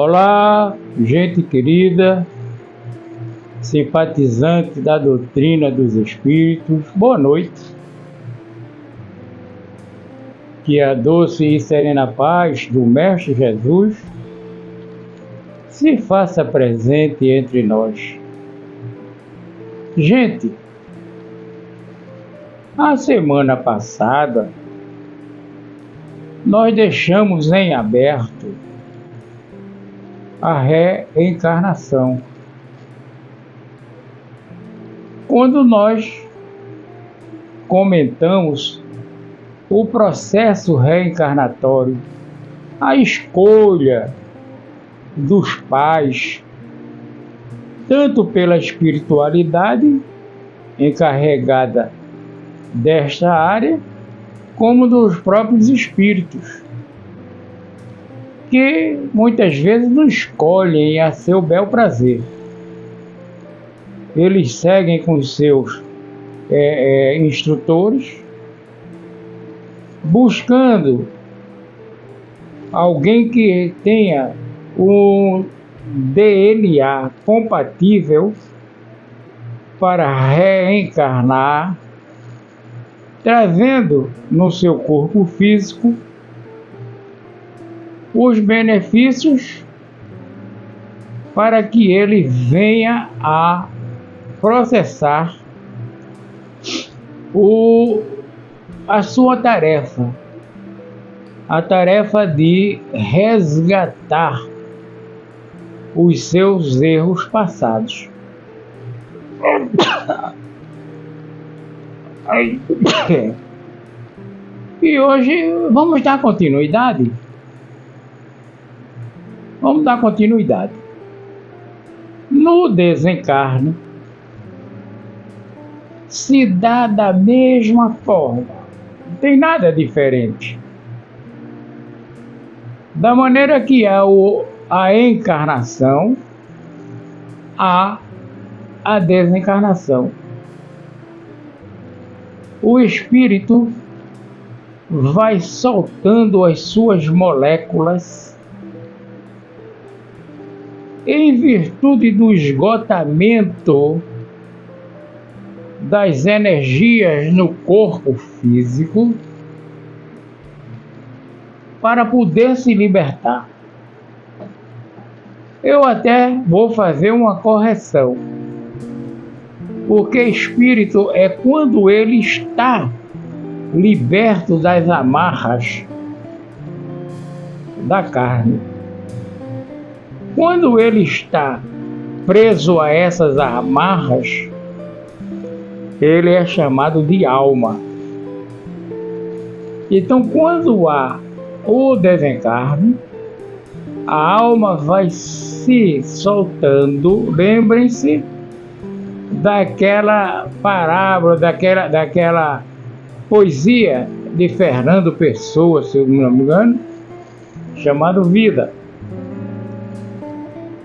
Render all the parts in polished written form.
Olá, gente querida, simpatizante da doutrina dos Espíritos, boa noite. Que a doce e serena paz do Mestre Jesus se faça presente entre nós. Gente, a semana passada nós deixamos em aberto a reencarnação. Quando nós comentamos o processo reencarnatório, a escolha dos pais, tanto pela espiritualidade encarregada desta área, como dos próprios espíritos, que muitas vezes não escolhem a seu bel prazer. Eles seguem com os seus instrutores, buscando alguém que tenha um DNA compatível para reencarnar, trazendo no seu corpo físico os benefícios para que ele venha a processar a sua tarefa, a tarefa de resgatar os seus erros passados. E hoje vamos dar continuidade. No desencarne, se dá da mesma forma, não tem nada diferente. Da maneira que há a encarnação, há a desencarnação. O espírito vai soltando as suas moléculas em virtude do esgotamento das energias no corpo físico para poder se libertar. Eu até vou fazer uma correção, porque espírito é quando ele está liberto das amarras da carne. Quando ele está preso a essas amarras, ele é chamado de alma. Então, quando há o desencarne, a alma vai se soltando. Lembrem-se daquela parábola, daquela poesia de Fernando Pessoa, se eu não me engano, chamado Vida.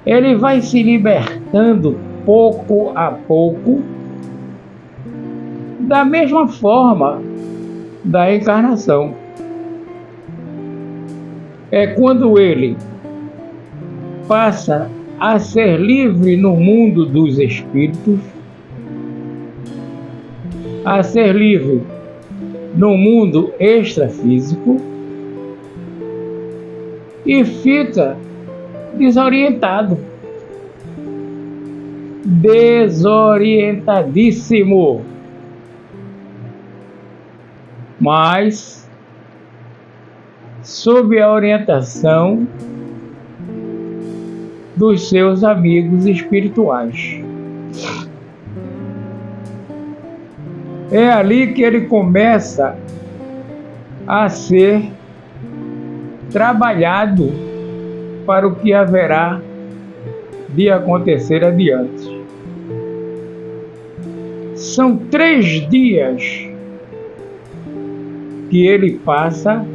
Ele vai se libertando pouco a pouco, da mesma forma da encarnação. É quando ele passa a ser livre no mundo dos espíritos, a ser livre no mundo extrafísico, e fica desorientadíssimo, mas sob a orientação dos seus amigos espirituais. É ali que ele começa a ser trabalhado para o que haverá de acontecer adiante. São 3 dias que ele passa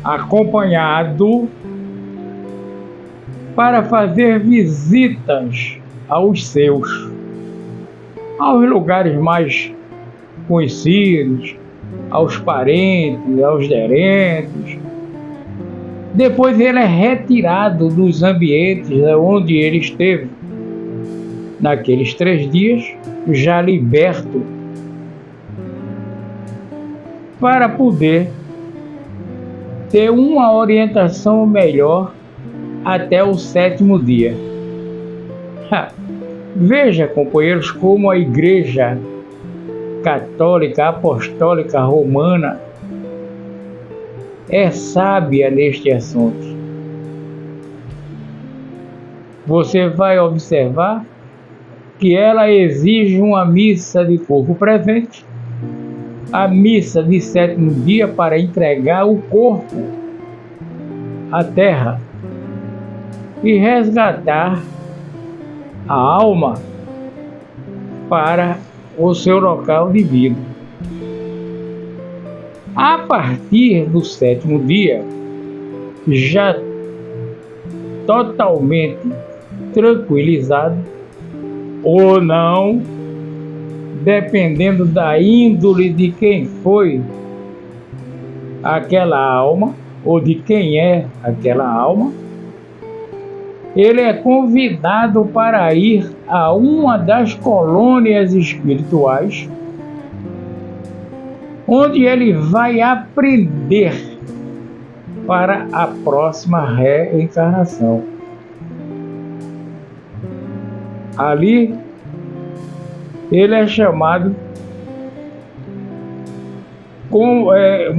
acompanhado para fazer visitas aos seus, aos lugares mais conhecidos, aos parentes, aos gerentes, Depois ele é retirado dos ambientes onde ele esteve naqueles 3 dias, já liberto, para poder ter uma orientação melhor até o 7º dia. Veja, companheiros, como a Igreja Católica Apostólica Romana é sábia neste assunto. Você vai observar que ela exige uma missa de corpo presente, a missa de 7º dia para entregar o corpo à terra e resgatar a alma para o seu local de vida. A partir do 7º dia, já totalmente tranquilizado ou não, dependendo da índole de quem foi aquela alma ou de quem é aquela alma, ele é convidado para ir a uma das colônias espirituais, onde ele vai aprender para a próxima reencarnação. Ali, ele é chamado como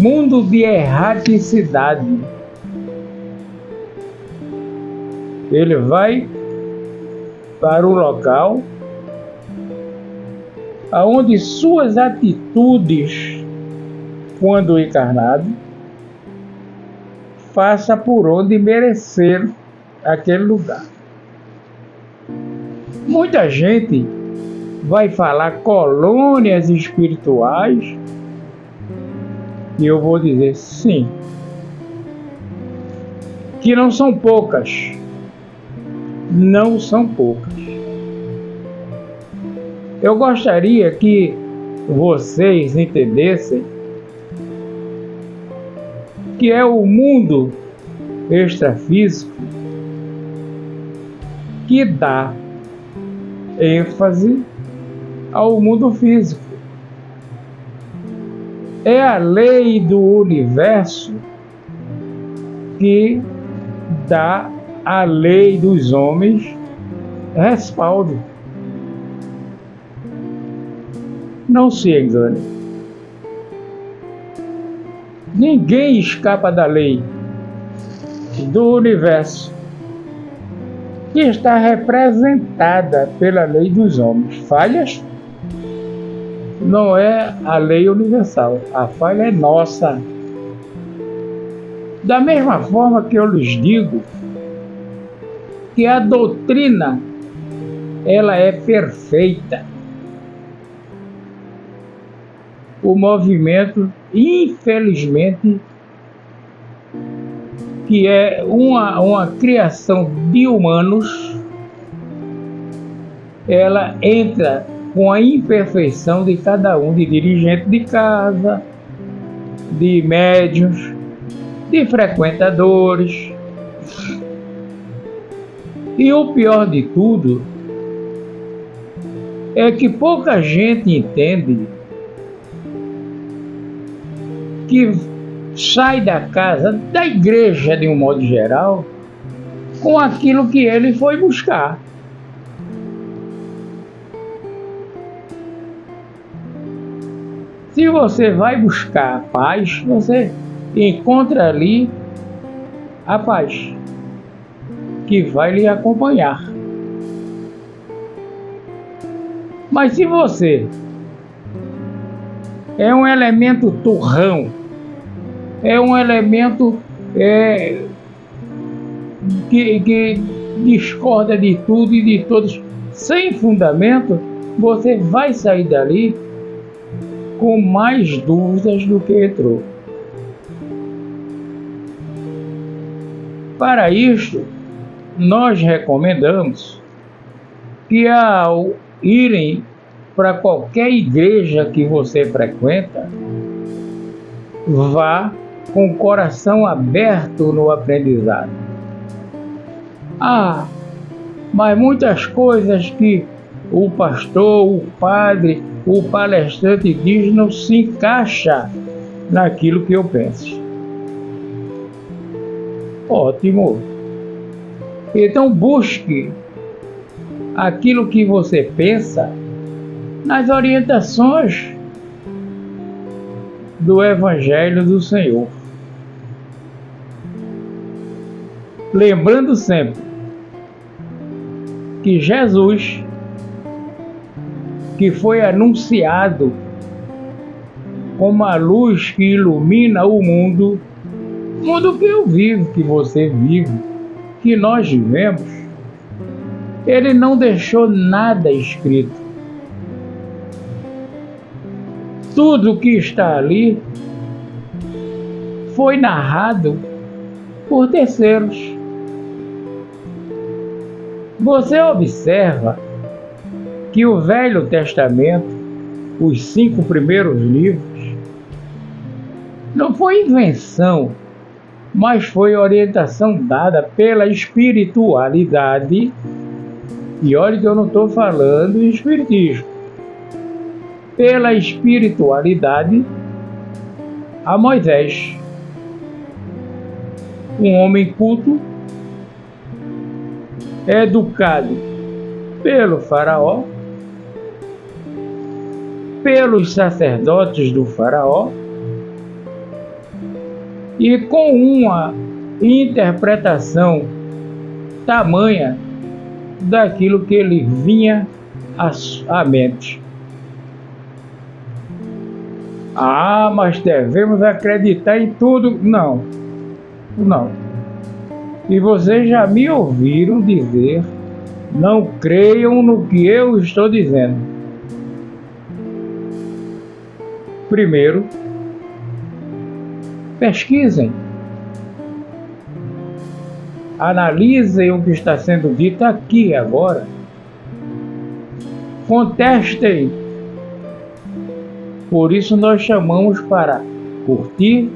mundo de erraticidade. Ele vai para o local aonde suas atitudes, quando encarnado, faça por onde merecer aquele lugar. Muita gente vai falar colônias espirituais e eu vou dizer sim, que não são poucas. Não são poucas. Eu gostaria que vocês entendessem que é o mundo extrafísico que dá ênfase ao mundo físico. É a lei do universo que dá à lei dos homens respaldo. Não se engane. Ninguém escapa da lei do universo, que está representada pela lei dos homens. Falhas não é a lei universal, a falha é nossa. Da mesma forma que eu lhes digo que a doutrina ela é perfeita. O movimento, infelizmente, que é uma criação de humanos, ela entra com a imperfeição de cada um, de dirigente de casa, de médiuns, de frequentadores. E o pior de tudo é que pouca gente entende que sai da casa, da igreja de um modo geral, com aquilo que ele foi buscar. Se você vai buscar a paz, você encontra ali a paz, que vai lhe acompanhar. Mas se você é um elemento turrão, é um elemento que discorda de tudo e de todos, sem fundamento, você vai sair dali com mais dúvidas do que entrou. Para isto, nós recomendamos que ao irem para qualquer igreja que você frequenta, vá com o coração aberto no aprendizado. Mas muitas coisas que o pastor, o padre, o palestrante diz não se encaixa naquilo que eu penso. Ótimo. Então busque aquilo que você pensa nas orientações do Evangelho do Senhor. Lembrando sempre que Jesus, que foi anunciado como a luz que ilumina o mundo que eu vivo, que você vive, que nós vivemos, ele não deixou nada escrito. Tudo que está ali foi narrado por terceiros. Você observa que o Velho Testamento, os 5 primeiros livros, não foi invenção, mas foi orientação dada pela espiritualidade. E olha que eu não estou falando em espiritismo. Pela espiritualidade a Moisés, um homem culto, educado pelo faraó, pelos sacerdotes do faraó, e com uma interpretação tamanha daquilo que ele vinha à mente. Mas devemos acreditar em tudo. Não. E vocês já me ouviram dizer, não creiam no que eu estou dizendo. Primeiro, pesquisem. Analisem o que está sendo dito aqui agora. Contestem. Por isso nós chamamos para curtir,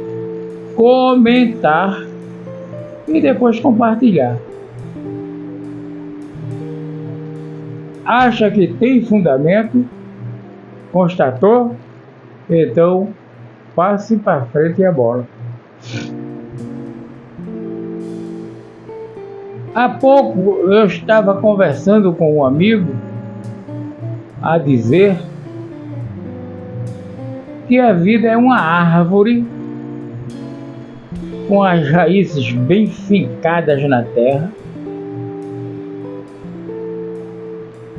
comentar e depois compartilhar. Acha que tem fundamento? Constatou? Então passe para frente a bola. Há pouco eu estava conversando com um amigo a dizer que a vida é uma árvore com as raízes bem fincadas na terra,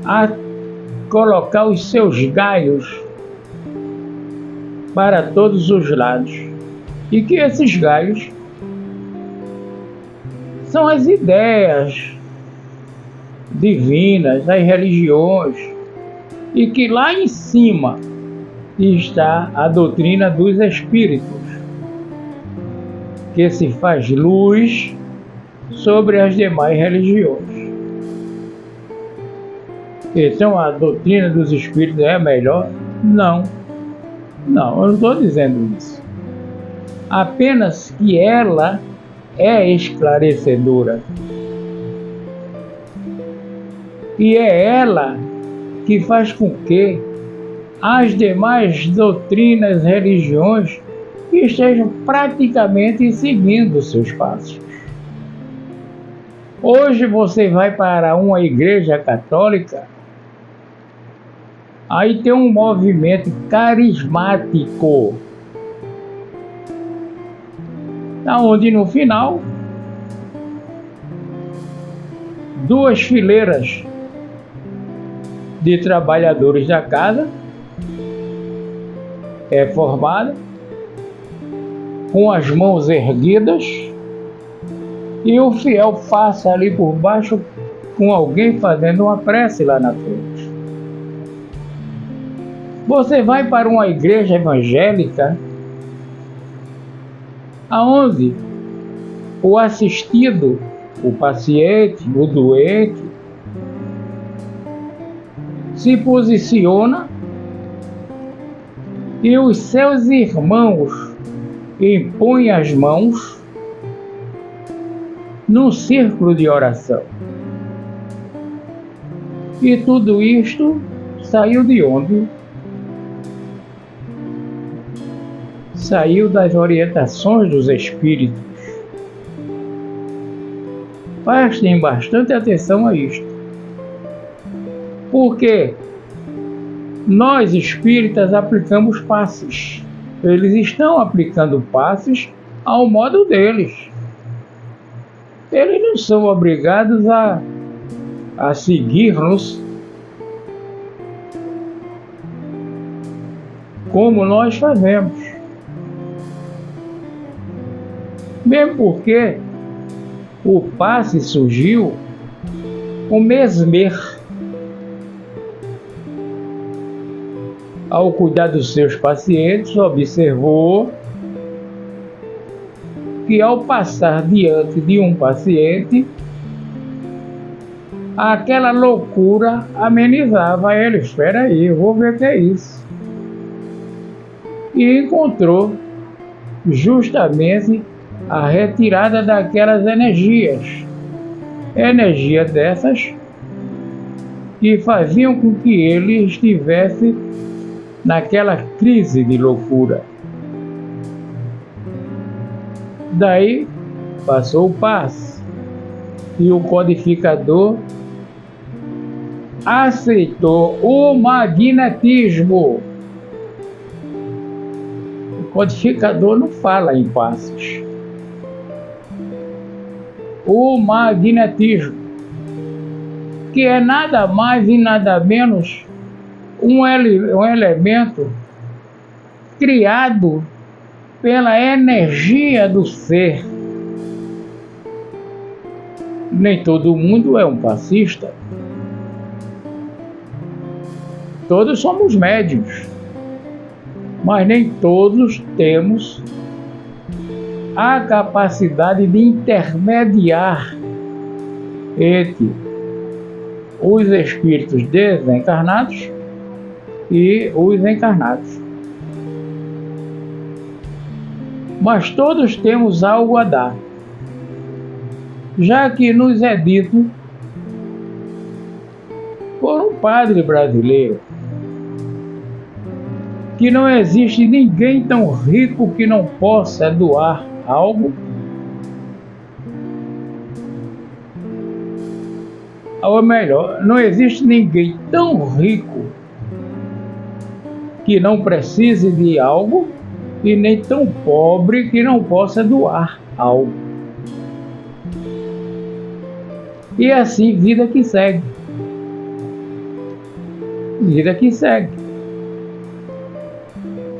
a colocar os seus galhos para todos os lados, e que esses galhos são as ideias divinas, as religiões, e que lá em cima está a doutrina dos espíritos, que se faz luz sobre as demais religiões. Então a doutrina dos espíritos é a melhor? Não, eu não estou dizendo isso. Apenas que ela é esclarecedora. E é ela que faz com que as demais doutrinas, religiões estejam praticamente seguindo seus passos. Hoje você vai para uma igreja católica, aí tem um movimento carismático, onde no final 2 fileiras de trabalhadores da casa é formada, com as mãos erguidas, e o fiel passa ali por baixo com alguém fazendo uma prece lá na frente. Você vai para uma igreja evangélica aonde o assistido, o paciente, o doente, se posiciona e os seus irmãos impõe as mãos num círculo de oração. E tudo isto saiu de onde? Saiu das orientações dos espíritos. Prestem bastante atenção a isto. Porque nós espíritas aplicamos passes. Eles estão aplicando passes ao modo deles. Eles não são obrigados a seguir-nos como nós fazemos. Mesmo porque o passe surgiu, o Mesmer, ao cuidar dos seus pacientes, observou que ao passar diante de um paciente, aquela loucura amenizava ele. Espera aí, eu vou ver o que é isso. E encontrou justamente a retirada daquelas energias. Energia dessas que faziam com que ele estivesse naquela crise de loucura. Daí passou o passe e o codificador aceitou o magnetismo. O codificador não fala em passes. O magnetismo, que é nada mais e nada menos um elemento criado pela energia do ser. Nem todo mundo é um passista. Todos somos médiuns, mas nem todos temos a capacidade de intermediar entre os espíritos desencarnados e os encarnados. Mas todos temos algo a dar, já que nos é dito por um padre brasileiro que não existe ninguém tão rico que não possa doar algo, ou melhor, não existe ninguém tão rico que não precise de algo e nem tão pobre que não possa doar algo. E assim, vida que segue. Vida que segue.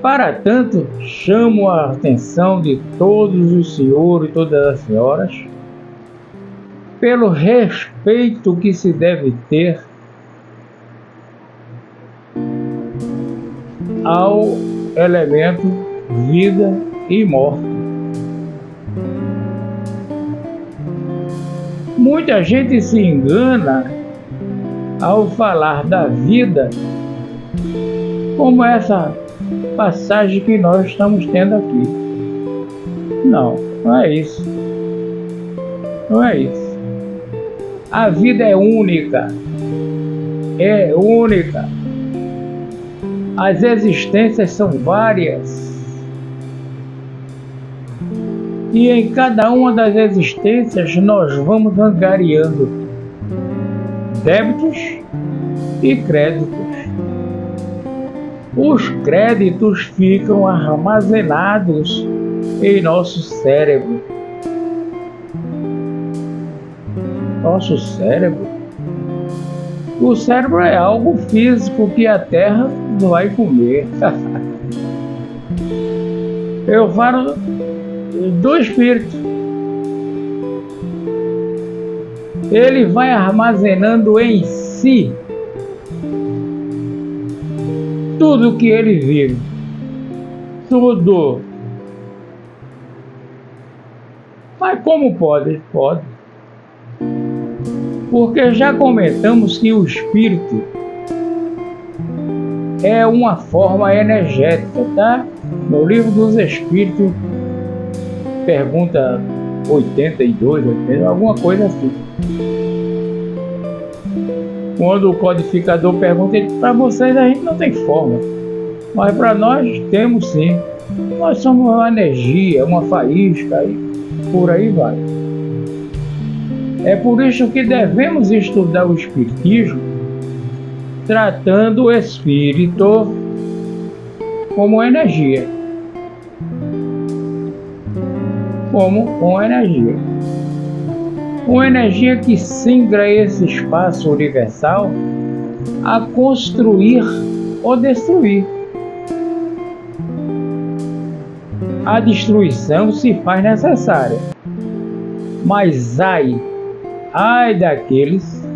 Para tanto, chamo a atenção de todos os senhores e todas as senhoras pelo respeito que se deve ter ao elemento vida e morte. Muita gente se engana ao falar da vida como essa passagem que nós estamos tendo aqui. Não, não é isso. Não é isso. A vida é única. É única. As existências são várias. E em cada uma das existências nós vamos angariando débitos e créditos. Os créditos ficam armazenados em nosso cérebro. Nosso cérebro? O cérebro é algo físico que a Terra vai comer. Eu falo do espírito. Ele vai armazenando em si tudo que ele vive. Tudo. Mas como pode? Pode. Porque já comentamos que o espírito é uma forma energética, tá? No Livro dos Espíritos, pergunta 82, 80, alguma coisa assim. Quando o codificador pergunta, para vocês a gente não tem forma, mas para nós temos sim. Nós somos uma energia, uma faísca e por aí vai. É por isso que devemos estudar o Espiritismo, tratando o Espírito como energia. Como uma energia. Uma energia que singra esse espaço universal a construir ou destruir. A destruição se faz necessária, mas ai daqueles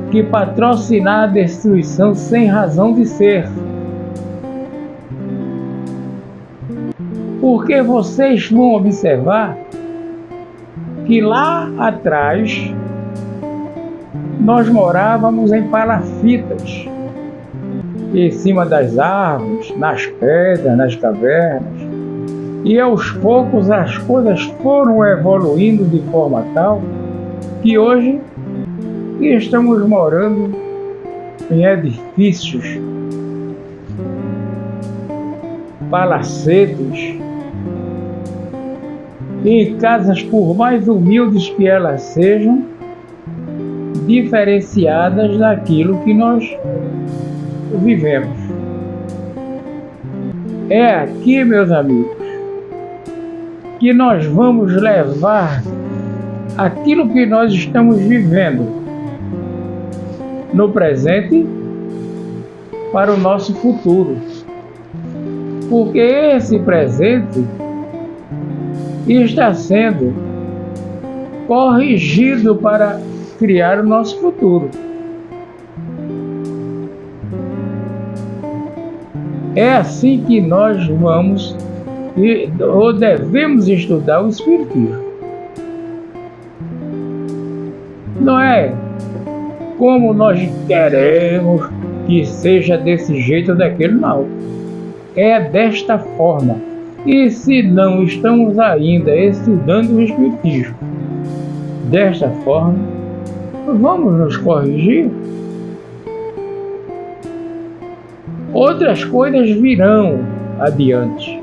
que patrocinar a destruição sem razão de ser. Porque vocês vão observar que lá atrás nós morávamos em palafitas, em cima das árvores, nas pedras, nas cavernas, e aos poucos as coisas foram evoluindo de forma tal que hoje estamos morando em edifícios, palacetes, em casas, por mais humildes que elas sejam, diferenciadas daquilo que nós vivemos. É aqui, meus amigos, que nós vamos levar aquilo que nós estamos vivendo no presente para o nosso futuro. Porque esse presente está sendo corrigido para criar o nosso futuro. É assim que nós vamos ou devemos estudar o Espiritismo. Não é como nós queremos que seja desse jeito ou daquele, não. É desta forma. E se não estamos ainda estudando o Espiritismo desta forma, vamos nos corrigir. Outras coisas virão adiante.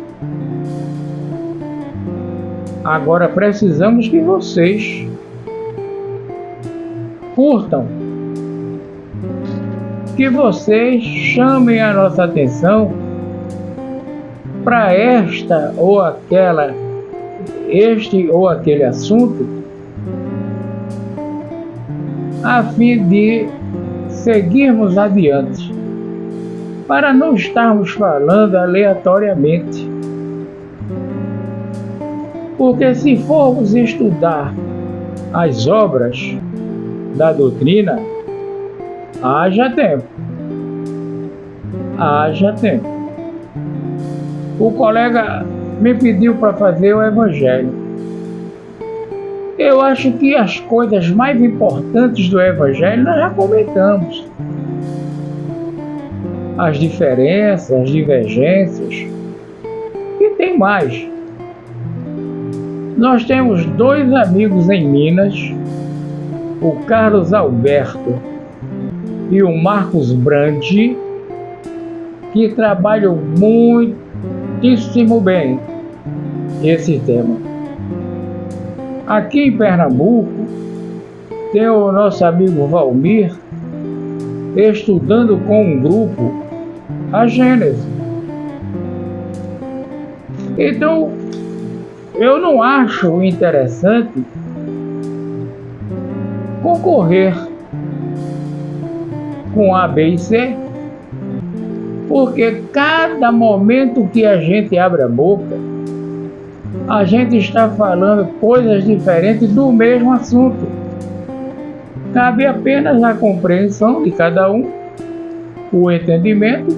Agora precisamos que vocês curtam, que vocês chamem a nossa atenção para este ou aquele assunto, a fim de seguirmos adiante, para não estarmos falando aleatoriamente. Porque se formos estudar as obras da doutrina, haja tempo. O colega me pediu para fazer o Evangelho. Eu acho que as coisas mais importantes do Evangelho nós já comentamos. As diferenças, as divergências. E tem mais. Nós temos 2 amigos em Minas, o Carlos Alberto e o Marcos Brandi, que trabalham muitíssimo bem esse tema. Aqui em Pernambuco, tem o nosso amigo Valmir estudando com um grupo a Gênese. Então, eu não acho interessante concorrer com A, B e C, porque cada momento que a gente abre a boca, a gente está falando coisas diferentes do mesmo assunto. Cabe apenas a compreensão de cada um, o entendimento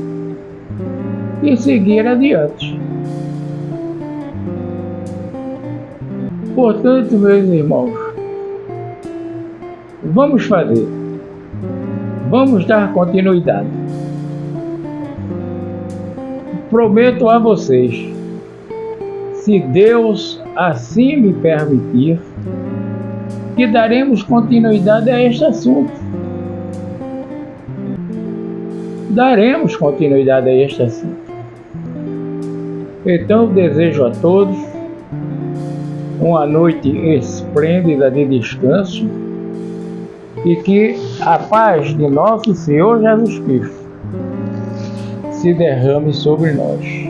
e seguir adiante. Portanto, meus irmãos, vamos dar continuidade. Se se Deus assim me permitir, que daremos continuidade a este assunto. Daremos continuidade a este assunto. Então, eu desejo a todos uma noite esplêndida de descanso e que a paz de nosso Senhor Jesus Cristo se derrame sobre nós.